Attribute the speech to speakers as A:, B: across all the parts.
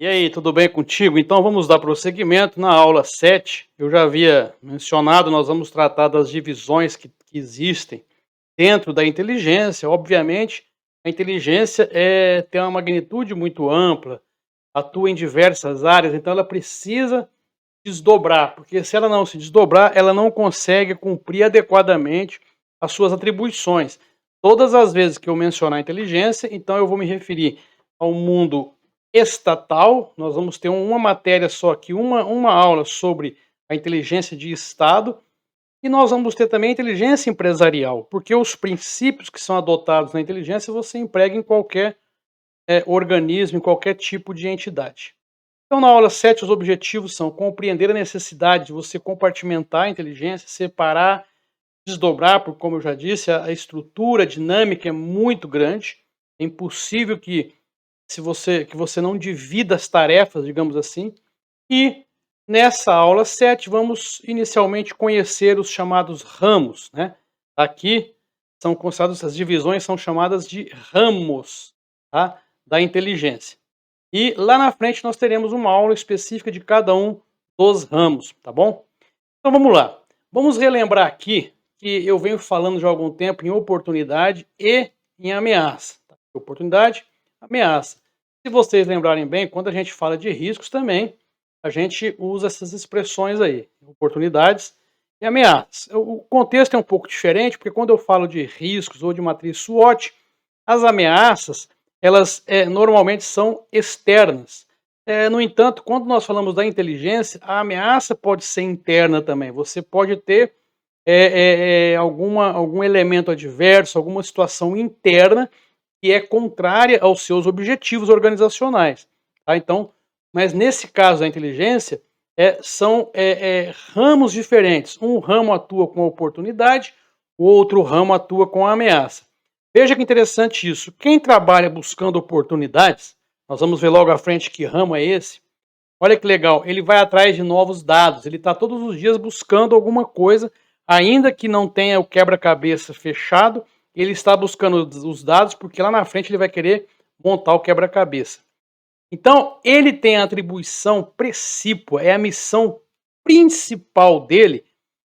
A: E aí, tudo bem contigo? Então vamos dar prosseguimento. Na aula 7, eu já havia mencionado, nós vamos tratar das divisões que existem dentro da inteligência. Obviamente, a inteligência tem uma magnitude muito ampla, atua em diversas áreas, então ela precisa desdobrar, porque se ela não se desdobrar, ela não consegue cumprir adequadamente as suas atribuições. Todas as vezes que eu mencionar inteligência, então eu vou me referir ao mundo estatal. Nós vamos ter uma matéria só aqui, uma aula sobre a inteligência de Estado, e nós vamos ter também a inteligência empresarial, porque os princípios que são adotados na inteligência você emprega em qualquer organismo, em qualquer tipo de entidade. Então, na aula 7, os objetivos são compreender a necessidade de você compartimentar a inteligência, separar, desdobrar, porque, como eu já disse, a estrutura a dinâmica é muito grande. É impossível que você não divida as tarefas, digamos assim. E nessa aula 7, vamos inicialmente conhecer os chamados ramos, né? Aqui são considerados, as divisões são chamadas de ramos, tá? Da inteligência. E lá na frente nós teremos uma aula específica de cada um dos ramos, tá bom? Então vamos lá. Vamos relembrar aqui que eu venho falando já há algum tempo em oportunidade e em ameaça. Tá? Oportunidade, ameaça. Se vocês lembrarem bem, quando a gente fala de riscos também, a gente usa essas expressões aí, oportunidades e ameaças. O contexto é um pouco diferente, porque quando eu falo de riscos ou de matriz SWOT, as ameaças, elas normalmente são externas. No entanto, quando nós falamos da inteligência, a ameaça pode ser interna também. Você pode ter algum elemento adverso, alguma situação interna que é contrária aos seus objetivos organizacionais. Tá? Então, mas nesse caso da inteligência, são ramos diferentes. Um ramo atua com a oportunidade, o outro ramo atua com a ameaça. Veja que interessante isso. Quem trabalha buscando oportunidades, nós vamos ver logo à frente que ramo é esse. Olha que legal, ele vai atrás de novos dados, ele está todos os dias buscando alguma coisa, ainda que não tenha o quebra-cabeça fechado, ele está buscando os dados porque lá na frente ele vai querer montar o quebra-cabeça. Então, ele tem a atribuição precípua, é a missão principal dele,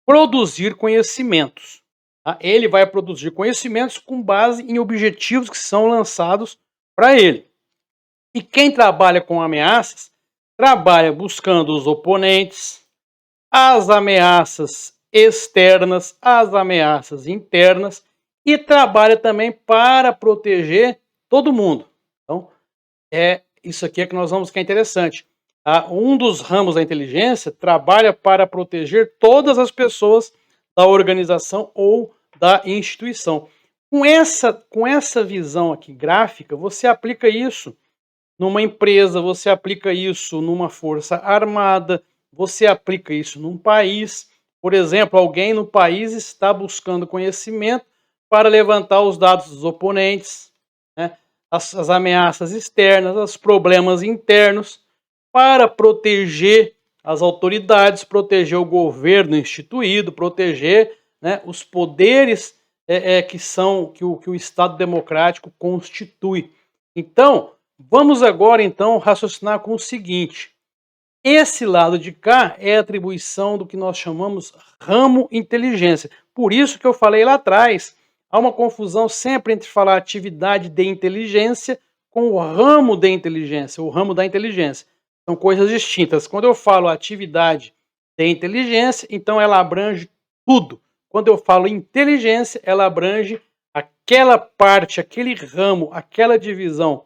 A: produzir conhecimentos. Tá? Ele vai produzir conhecimentos com base em objetivos que são lançados para ele. E quem trabalha com ameaças, trabalha buscando os oponentes, as ameaças externas, as ameaças internas e trabalha também para proteger todo mundo. Então, isso aqui que nós vamos que é interessante. Um dos ramos da inteligência trabalha para proteger todas as pessoas da organização ou da instituição. Com essa visão aqui gráfica, você aplica isso numa empresa, você aplica isso numa força armada, você aplica isso num país. Por exemplo, alguém no país está buscando conhecimento para levantar os dados dos oponentes, né? As ameaças externas, os problemas internos, para proteger as autoridades, proteger o governo instituído, proteger, né, os poderes que o Estado democrático constitui. Então, vamos agora então raciocinar com o seguinte: esse lado de cá é a atribuição do que nós chamamos ramo inteligência. Por isso que eu falei lá atrás, há uma confusão sempre entre falar atividade de inteligência com o ramo de inteligência, o ramo da inteligência. São coisas distintas. Quando eu falo atividade de inteligência, então ela abrange tudo. Quando eu falo inteligência, ela abrange aquela parte, aquele ramo, aquela divisão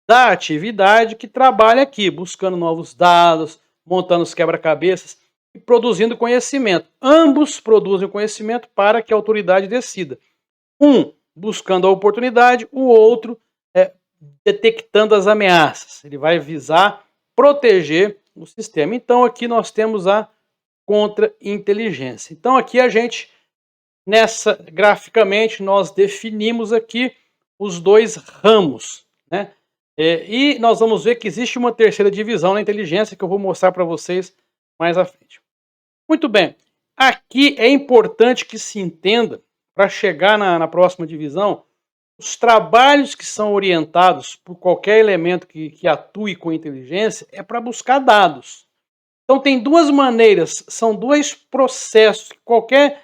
A: da atividade que trabalha aqui, buscando novos dados, montando os quebra-cabeças e produzindo conhecimento. Ambos produzem conhecimento para que a autoridade decida. Um buscando a oportunidade, o outro detectando as ameaças. Ele vai visar proteger o sistema. Então aqui nós temos a contra-inteligência. Então aqui a gente, graficamente, nós definimos aqui os dois ramos, né? E nós vamos ver que existe uma terceira divisão na inteligência que eu vou mostrar para vocês mais à frente. Muito bem, aqui é importante que se entenda, para chegar na próxima divisão, os trabalhos que são orientados por qualquer elemento que atue com inteligência é para buscar dados. Então tem duas maneiras, são dois processos que qualquer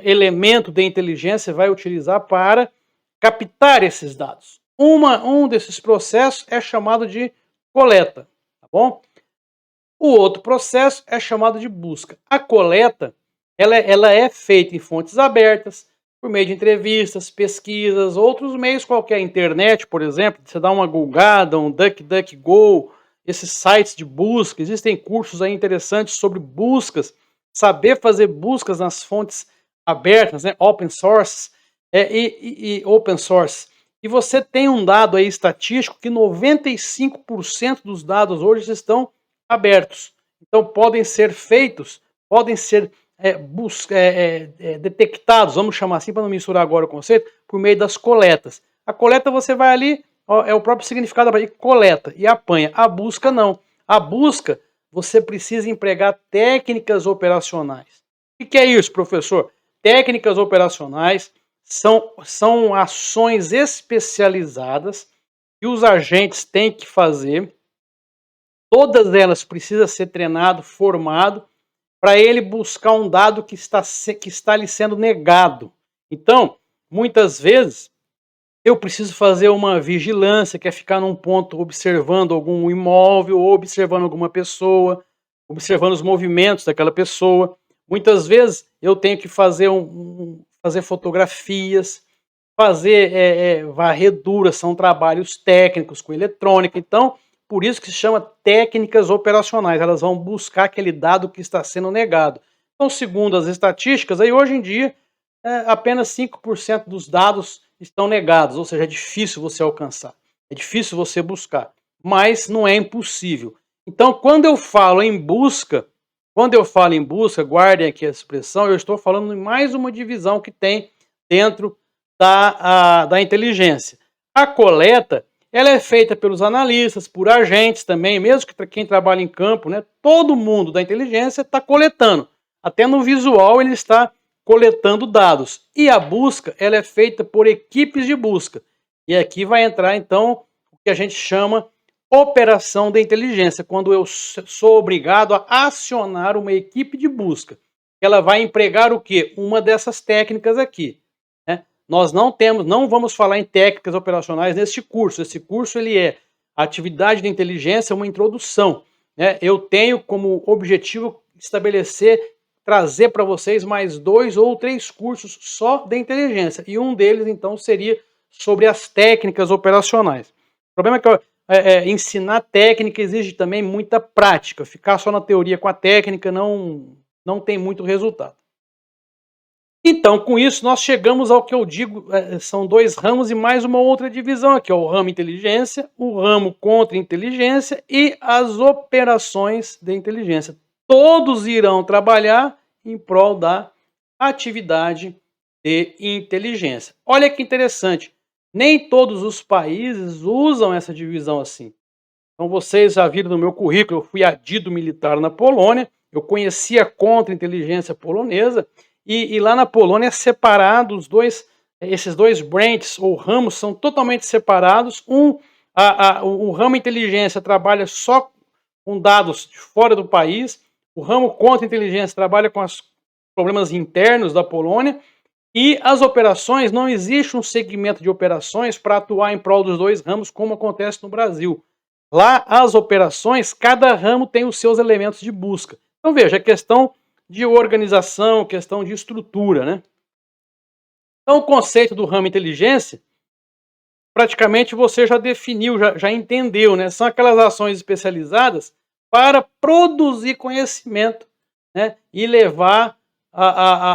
A: elemento de inteligência vai utilizar para captar esses dados. Um desses processos é chamado de coleta, tá bom? O outro processo é chamado de busca. A coleta, ela é feita em fontes abertas, por meio de entrevistas, pesquisas, outros meios qualquer, internet, por exemplo, você dá uma googada, um DuckDuckGo, esses sites de busca, existem cursos aí interessantes sobre buscas, saber fazer buscas nas fontes abertas, né, open source, open source. E você tem um dado aí estatístico que 95% dos dados hoje estão abertos. Então podem ser feitos, podem ser detectados, vamos chamar assim para não misturar agora o conceito, por meio das coletas. A coleta você vai ali, é o próprio significado da coleta e apanha. A busca não. A busca você precisa empregar técnicas operacionais. O que é isso, professor? Técnicas operacionais são ações especializadas que os agentes têm que fazer. Todas elas precisam ser treinado, formado, para ele buscar um dado que está lhe sendo negado. Então, muitas vezes, eu preciso fazer uma vigilância, que é ficar num ponto observando algum imóvel, ou observando alguma pessoa, observando os movimentos daquela pessoa. Muitas vezes, eu tenho que fazer fazer fotografias, fazer varreduras, são trabalhos técnicos com eletrônica. Então, por isso que se chama técnicas operacionais, elas vão buscar aquele dado que está sendo negado. Então, segundo as estatísticas, aí hoje em dia, apenas 5% dos dados estão negados, ou seja, é difícil você alcançar, é difícil você buscar, mas não é impossível. Então, quando eu falo em busca, guardem aqui a expressão, eu estou falando em mais uma divisão que tem dentro da inteligência. A coleta, ela é feita pelos analistas, por agentes também, mesmo que quem trabalha em campo, né? Todo mundo da inteligência está coletando. Até no visual ele está coletando dados. E a busca, ela é feita por equipes de busca. E aqui vai entrar, então, o que a gente chama operação de inteligência, quando eu sou obrigado a acionar uma equipe de busca. Ela vai empregar o quê? Uma dessas técnicas aqui. Nós não vamos falar em técnicas operacionais neste curso. Esse curso ele é atividade de inteligência, uma introdução. Eu tenho como objetivo trazer para vocês mais 2 ou 3 cursos só de inteligência. E um deles, então, seria sobre as técnicas operacionais. O problema é que ensinar técnica exige também muita prática. Ficar só na teoria com a técnica não tem muito resultado. Então, com isso, nós chegamos ao que eu digo, são 2 ramos e mais uma outra divisão aqui, o ramo inteligência, o ramo contra-inteligência e as operações de inteligência. Todos irão trabalhar em prol da atividade de inteligência. Olha que interessante, nem todos os países usam essa divisão assim. Então, vocês já viram no meu currículo, eu fui adido militar na Polônia, eu conheci a contra-inteligência polonesa, e lá na Polônia é separado esses dois branches ou ramos são totalmente separados. O ramo inteligência trabalha só com dados de fora do país, o ramo contra-inteligência trabalha com os problemas internos da Polônia, e as operações, não existe um segmento de operações para atuar em prol dos 2 ramos, como acontece no Brasil. Lá, as operações, cada ramo tem os seus elementos de busca. Então, veja, é questão de organização, questão de estrutura, né? Então, o conceito do ramo inteligência, praticamente você já definiu, já entendeu, né? São aquelas ações especializadas para produzir conhecimento, né? E levar,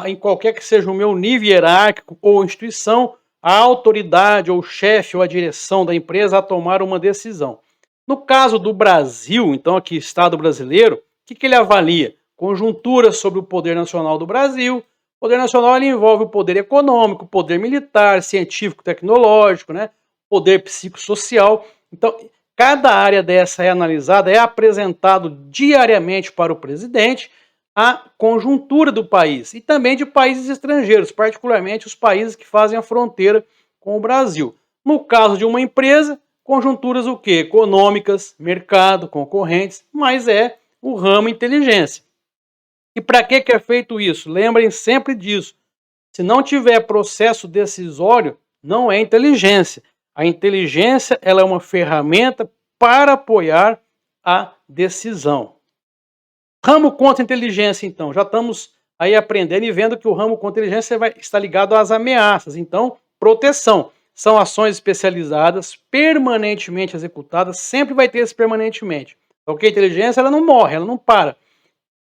A: em qualquer que seja o meu nível hierárquico ou instituição, a autoridade, ou o chefe, ou a direção da empresa a tomar uma decisão. No caso do Brasil, então aqui, Estado brasileiro, o que ele avalia? Conjuntura sobre o poder nacional do Brasil. O poder nacional ele envolve o poder econômico, o poder militar, científico, tecnológico, né? Poder psicossocial. Então, cada área dessa é analisada, é apresentado diariamente para o presidente a conjuntura do país e também de países estrangeiros, particularmente os países que fazem a fronteira com o Brasil. No caso de uma empresa, conjunturas o quê? Econômicas, mercado, concorrentes, mas é o ramo inteligência. E para que é feito isso? Lembrem sempre disso. Se não tiver processo decisório, não é inteligência. A inteligência ela é uma ferramenta para apoiar a decisão. Ramo contra inteligência, então. Já estamos aí aprendendo e vendo que o ramo contra inteligência está ligado às ameaças. Então, proteção. São ações especializadas, permanentemente executadas, sempre vai ter esse permanentemente. Ok? A inteligência ela não morre, ela não para.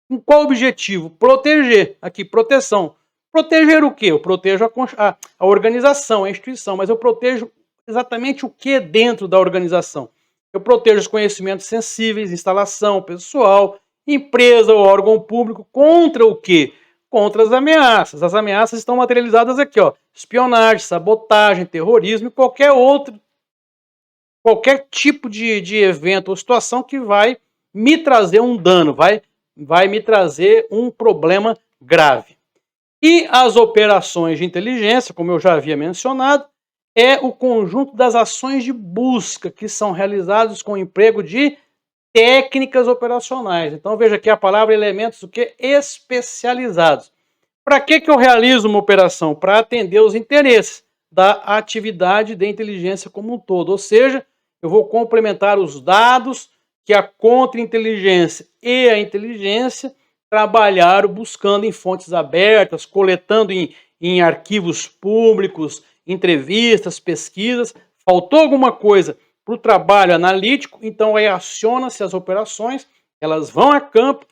A: Com qual objetivo? Proteger. Aqui, proteção. Proteger o quê? Eu protejo a organização, a instituição, mas eu protejo exatamente o que dentro da organização. Eu protejo os conhecimentos sensíveis, instalação, pessoal, empresa ou órgão público contra o quê? Contra as ameaças. As ameaças estão materializadas aqui, ó. Espionagem, sabotagem, terrorismo e qualquer tipo de evento ou situação que vai me trazer um dano, vai me trazer um problema grave. E as operações de inteligência, como eu já havia mencionado, é o conjunto das ações de busca que são realizadas com o emprego de técnicas operacionais. Então veja aqui a palavra elementos o que? Especializados. Para que eu realizo uma operação? Para atender os interesses da atividade de inteligência como um todo. Ou seja, eu vou complementar os dados que a contra-inteligência e a inteligência trabalharam buscando em fontes abertas, coletando em arquivos públicos, entrevistas, pesquisas. Faltou alguma coisa para o trabalho analítico, então aí aciona-se as operações, elas vão a campo,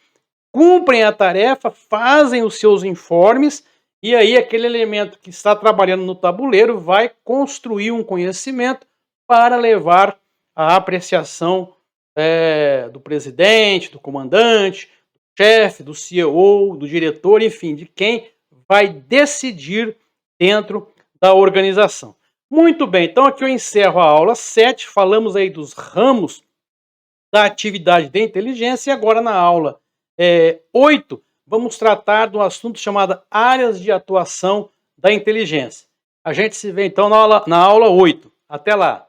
A: cumprem a tarefa, fazem os seus informes, e aí aquele elemento que está trabalhando no tabuleiro vai construir um conhecimento para levar à apreciação do presidente, do comandante, do chefe, do CEO, do diretor, enfim, de quem vai decidir dentro da organização. Muito bem, então aqui eu encerro a aula 7, falamos aí dos ramos da atividade de inteligência, e agora na aula 8, vamos tratar de um assunto chamado áreas de atuação da inteligência. A gente se vê então na aula 8. Até lá!